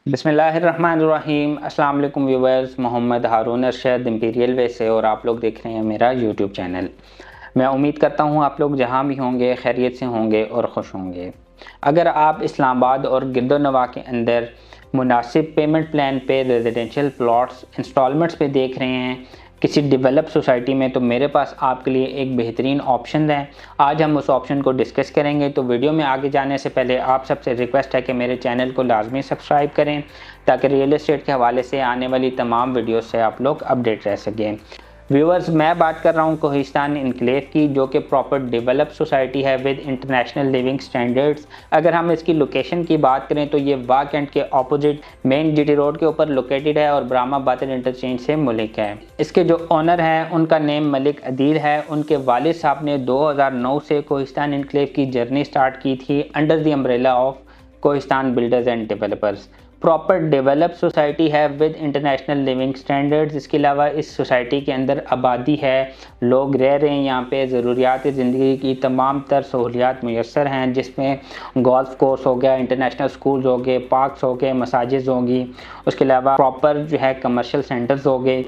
बिस्मिल्लाहिर्रहमानिर्रहीम। अस्सलाम वालेकुम व्यूवर्स, मोहम्मद हारून अरशद इंपीरियल वे से और आप लोग देख रहे हैं मेरा यूट्यूब चैनल। मैं उम्मीद करता हूँ आप लोग जहाँ भी होंगे खैरियत से होंगे और ख़ुश होंगे। अगर आप इस्लामाबाद और गिरदोनवा के अंदर मुनासिब पेमेंट प्लान पे रेजिडेंशियल प्लॉट्स इंस्टॉलमेंट्स पे देख रहे हैं किसी डेवलप सोसाइटी में, तो मेरे पास आपके लिए एक बेहतरीन ऑप्शन है। आज हम उस ऑप्शन को डिस्कस करेंगे। तो वीडियो में आगे जाने से पहले आप सबसे रिक्वेस्ट है कि मेरे चैनल को लाजमी सब्सक्राइब करें ताकि रियल एस्टेट के हवाले से आने वाली तमाम वीडियो से आप लोग अपडेट रह सकें। व्यूअर्स, मैं बात कर रहा हूँ कोहिस्तान इनक्लेव की, जो कि प्रॉपर डेवलप सोसाइटी है विद इंटरनेशनल लिविंग स्टैंडर्ड्स। अगर हम इसकी लोकेशन की बात करें तो ये वाह कैंट के ऑपोजिट मेन जीटी रोड के ऊपर लोकेटेड है और ब्राह्मा बातिल इंटरचेंज से मुल्क है। इसके जो ओनर हैं उनका नेम मलिक अदील है। उनके वालिद साहब ने 2009 से कोहिस्तान इनक्लेव की जर्नी स्टार्ट की थी under the umbrella of Kohistan builders and developers. Proper develop society है विद इंटरनेशनल लिविंग स्टैंडर्ड्स। इसके अलावा इस सोसाइटी के अंदर आबादी है, लोग रह रहे हैं यहाँ पे। ज़रूरियात ज़िंदगी की तमाम तर सहूलियात मुयस्सर हैं, जिसमें गोल्फ कोर्स हो गया, इंटरनेशनल स्कूल्स हो गए, पार्क्स हो गए, मसाजिद होंगी। उसके अलावा प्रॉपर जो है कमर्शियल सेंटर्स हो गए।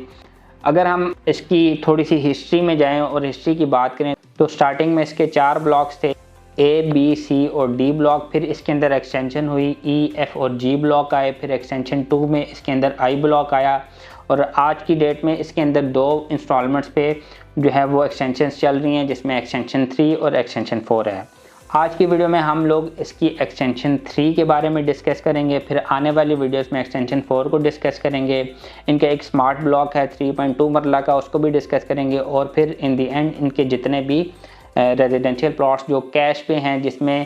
अगर हम इसकी थोड़ी सी हिस्ट्री में जाएँ और हिस्ट्री की बात करें तो स्टार्टिंग में इसके 4 ब्लॉक्स थे, ए, बी, सी और डी ब्लॉक। फिर इसके अंदर एक्सटेंशन हुई, ई, एफ और जी ब्लॉक आए। फिर एक्सटेंशन 2 में इसके अंदर आई ब्लॉक आया और आज की डेट में इसके अंदर 2 इंस्टॉलमेंट्स पे जो है वो एक्सटेंशंस चल रही हैं, जिसमें एक्सटेंशन 3 और एक्सटेंशन 4 है। आज की वीडियो में हम लोग इसकी एक्सटेंशन 3 के बारे में डिस्कस करेंगे, फिर आने वाली वीडियोस में एक्सटेंशन 4 को डिस्कस करेंगे। इनका एक स्मार्ट ब्लॉक है 3.2 मरला का, उसको भी डिस्कस करेंगे। और फिर इन दी एंड इनके जितने भी रेजिडेंशियल प्लॉट्स जो कैश पे हैं, जिसमें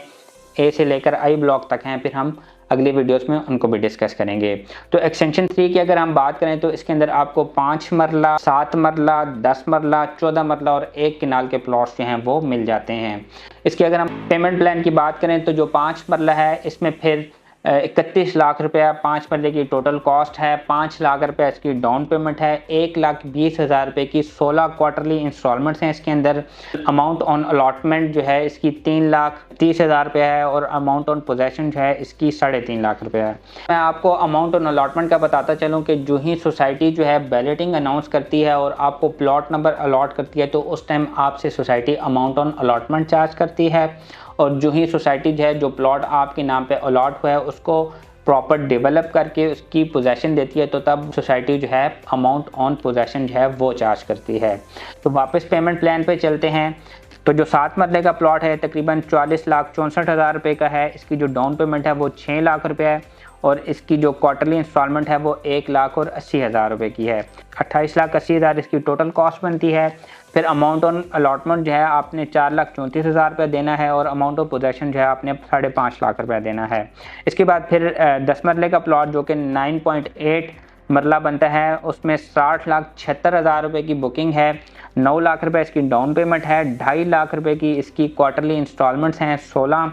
ए से लेकर आई ब्लॉक तक हैं, फिर हम अगली वीडियोस में उनको भी डिस्कस करेंगे। तो एक्सटेंशन 3 की अगर हम बात करें तो इसके अंदर आपको 5 मरला, 7 मरला, 10 मरला, 14 मरला और 1 किनाल के प्लॉट्स जो हैं वो मिल जाते हैं। इसकी अगर हम पेमेंट प्लान की बात करें तो जो 5 मरला है इसमें फिर 31 लाख रुपया 5 मरले की टोटल कॉस्ट है। 5 लाख रुपया इसकी डाउन पेमेंट है। 1,20,000 रुपये की 16 क्वार्टरली इंस्टॉलमेंट्स हैं इसके अंदर। अमाउंट ऑन अलॉटमेंट जो है इसकी 3,30,000 रुपये है और अमाउंट ऑन पोजेसन जो है इसकी 3.5 लाख रुपये है। मैं आपको अमाउंट ऑन अलॉटमेंट का बताता चलूँ कि जो ही सोसाइटी जो है बैलेटिंग अनाउंस करती है और आपको प्लॉट नंबर अलॉट करती है तो उस टाइम आपसे society amount on allotment charge करती है। और जो ही सोसाइटी जो है जो प्लॉट आपके नाम पे अलॉट हुआ है उसको प्रॉपर डेवलप करके उसकी पोजेसन देती है, तो तब सोसाइटी जो है अमाउंट ऑन पोजेसन जो है वो चार्ज करती है। तो वापस पेमेंट प्लान पे चलते हैं। तो जो 7 मरले का प्लॉट है तकरीबन 40,64,000 रुपये का है। इसकी जो डाउन पेमेंट है वो 6 लाख रुपये है और इसकी जो क्वार्टरली इंस्टॉलमेंट है वो 1,80,000 रुपये की है। 28,80,000 इसकी टोटल कॉस्ट बनती है। फिर अमाउंट ऑन अलॉटमेंट जो है आपने 4,34,000 रुपये देना है और अमाउंट ऑफ पोजेसन जो है आपने 5.5 लाख रुपये देना है। इसके बाद फिर 10 मरले का प्लॉट जो कि 9.8 मरला बनता है, उसमें 60,76,000 रुपये की बुकिंग है। 9 लाख रुपये इसकी डाउन पेमेंट है। 2.5 लाख रुपये की इसकी क्वार्टरली इंस्टॉलमेंट्स हैं 16।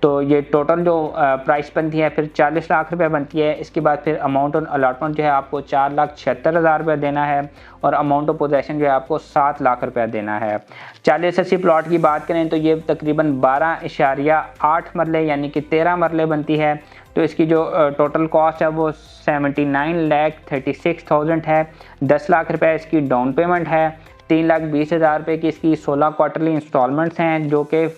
तो ये टोटल जो प्राइस बनती है फिर 40 लाख रुपये बनती है। इसके बाद फिर अमाउंट ऑन अलॉटमेंट जो है आपको 4,76,000 रुपये देना है और अमाउंट ऑफ पोजेसन जो है आपको 7 लाख रुपये देना है। 40-80 प्लॉट की बात करें तो ये तकरीबन 12.8 मरले यानी कि 13 मरले बनती है। तो इसकी जो टोटल कॉस्ट है वो 79,36,000 है। 10 लाख रुपये इसकी डाउन पेमेंट है। 3,20,000 रुपये की इसकी 16 क्वार्टरली इंस्टॉलमेंट्स हैं जो कि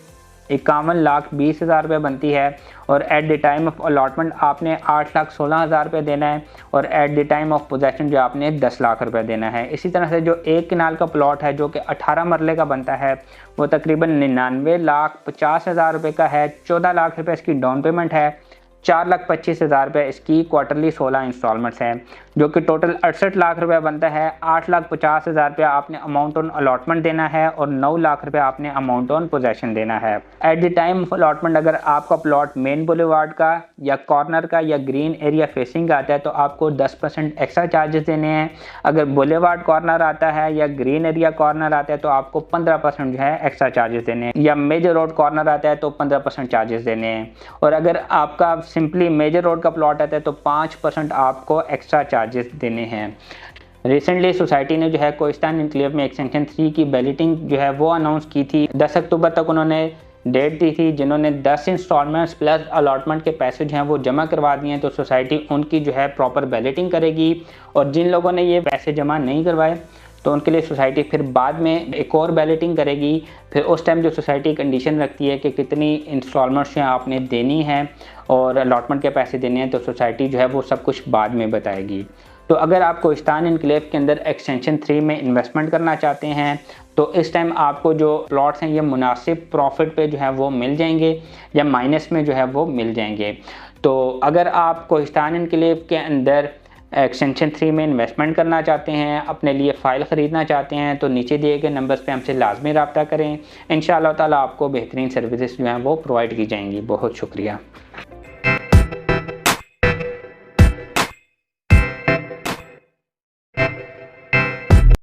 51,20,000 रुपये बनती है। और at the time of allotment आपने 8,16,000 रुपये देना है और at the time of possession जो आपने 10 लाख रुपये देना है। इसी तरह से जो 1 किनाल का प्लॉट है जो कि 18 मरले का बनता है वो तकरीबन 99,50,000 रुपये का है। 14 लाख रुपये इसकी डाउन पेमेंट है। 4,25,000 रुपये इसकी क्वार्टरली 16 इंस्टॉलमेंट्स हैं जो कि टोटल 68 लाख रुपये बनता है। 8,50,000 रुपये आपने अमाउंट ऑन अलॉटमेंट देना है और 9 लाख रुपये आपने अमाउंट ऑन पोजेसन देना है। At the time of allotment अगर आपका प्लॉट मेन बुलेवार्ड का या कॉर्नर का या ग्रीन एरिया फेसिंग आता है तो आपको 10% एक्स्ट्रा चार्जेस देने हैं। अगर बुलेवार्ड कॉर्नर आता है या ग्रीन एरिया कॉर्नर आता है तो आपको 15% जो है एक्स्ट्रा चार्जेस देने हैं, या मेजर रोड कॉर्नर आता है तो 15% चार्जेस देने हैं। और अगर आपका सिंपली मेजर रोड का प्लॉट आता है तो 5% आपको एक्स्ट्रा चार्जेस देने हैं। रिसेंटली सोसाइटी ने जो है कोहिस्तान इनक्लेव में एक्सटेंशन 3 की बैलेटिंग जो है वो अनाउंस की थी। 10 अक्टूबर तक उन्होंने डेट दी थी, जिन्होंने 10 इंस्टॉलमेंट्स प्लस अलॉटमेंट के पैसे जो हैं वो जमा करवा दिए हैं, तो सोसाइटी उनकी जो है प्रॉपर बैलेटिंग करेगी। और जिन लोगों ने ये पैसे जमा नहीं करवाए तो उनके लिए सोसाइटी फिर बाद में एक और बैलेटिंग करेगी। फिर उस टाइम जो सोसाइटी कंडीशन रखती है कि कितनी इंस्टॉलमेंट्स हैं आपने देनी है और अलॉटमेंट के पैसे देने हैं, तो सोसाइटी जो है वो सब कुछ बाद में बताएगी। तो अगर आप कोहिस्तान इनक्लेव के अंदर एक्सटेंशन 3 में इन्वेस्टमेंट करना चाहते हैं तो इस टाइम आपको जो प्लॉट्स हैं ये मुनासिब प्रॉफिट पे जो है वो मिल जाएंगे या माइनस में जो है वो मिल जाएंगे। तो अगर आप कोहिस्तान इनक्लेव के अंदर एक्सटेंशन 3 में इन्वेस्टमेंट करना चाहते हैं, अपने लिए फ़ाइल ख़रीदना चाहते हैं, तो नीचे दिए गए नंबर्स पे हमसे लाजमी रब्ता करें। इंशाअल्लाह ताला आपको बेहतरीन सर्विसेज जो हैं वो प्रोवाइड की जाएंगी। बहुत शुक्रिया।